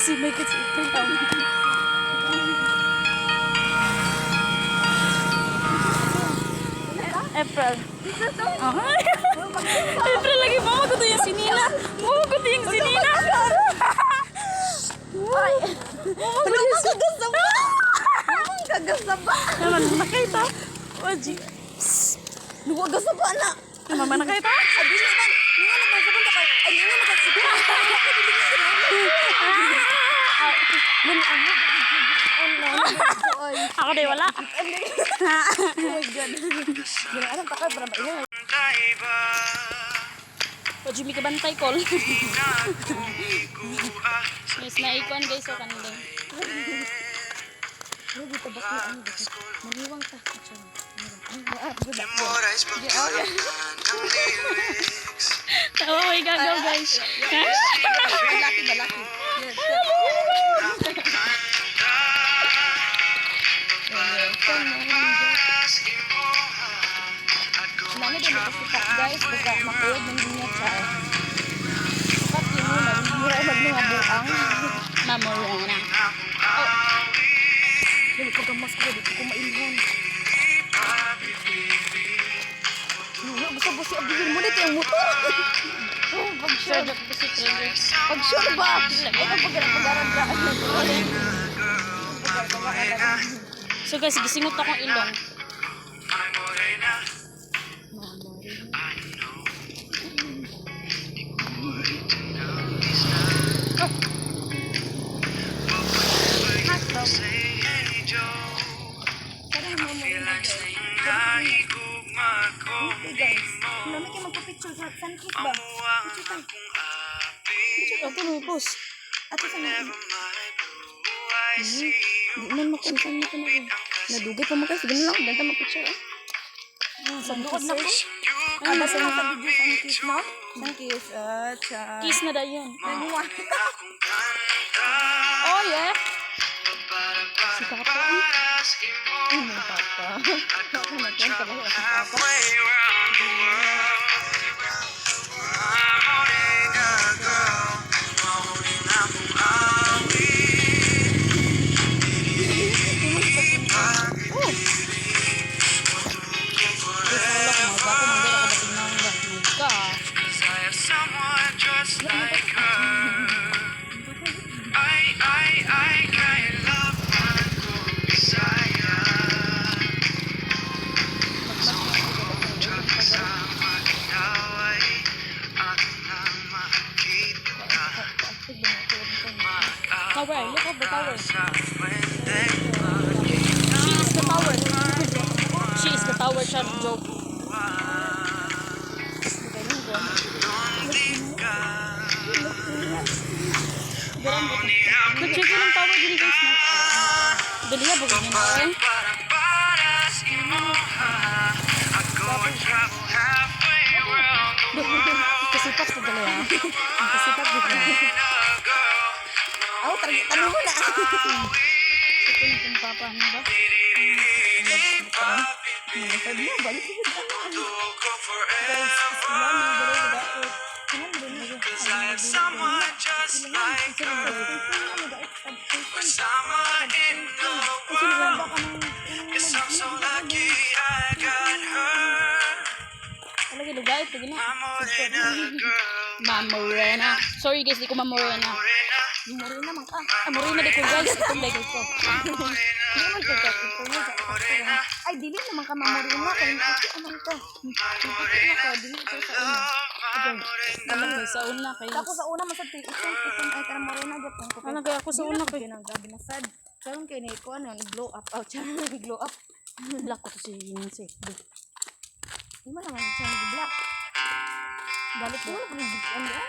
Si may kasi April. April. April lagi mau ko to yung sinina. Mau ko to yung sinina. Ay. Ano kagasaba? Kagasaba. Naman nakita. Oji. Luwag gasaba na. Mama nakita? Abi naman. Nga naman sa banda kay. Ay nga naman sa. Ako day wala. Oh my god. Gila alam takay para ba iya. O Jimmy ka bantay call. Yes na ikon guys so kanila. Ano dito ba ko ano dito? Maniwang ta. Tawa may gagaw guys. Balaki. Nami din kita guys, buka makuyog ng dunya sa. Sapat yun mo, mura mga buang. Mamorena. Oh. Dili ko gamas ko, dito ko mailhon. Gusto si abdin mo dito yung motor. Oh, pag-sure na po si Trevor. Pag-sure ba? Ay, pag-aran ka. So guys, gisingot akong ilong. Mami kayo magpapicture sa sunkit ba? Picture ako no, boss. Ato sa natin. Di man makunsan na ko na. Nadugay pa mo guys. Ganun lang. Ganda magpicture. Sa doon na po. Ano sa mga video sunkit no? Sunkit. Kiss na daw yun. Oh yeah. Si Papa. Ano Papa? Ako na dyan talaga si Papa. Tower, look at the tower. She is the tower, child joke. Nag-check yun ang tower dili guys na. Dali na, bagay niya na eh. Kasipat ko dali ah. Kasipat ko dali. Oh, tanong mo na. Ito na kung papa, ano ba? Sabi mo, balik ko dito. Guys, sila mo, balik ko dito. Because I have someone just like her. Summer in the world. Yes, I'm so lucky I got her. Mamorena girl. Mamorena. Sorry guys, di ko mamorena. Morena man ka. Morena di ko guys. Itong lego ko. Ay, dili naman ka mamorena. Kaya naman ka. Dili ka sa una. Alam mo, sa una kayo. Ako sa una, masati. Itong ay ka morena. Ano kaya ako sa una ko. Gabi na sad. Karon kayo na iko, nag-glow up. Nag-glow up. Black ko to si Yinse. Di mo naman siya nag-black. Galit ko na pag-glow up.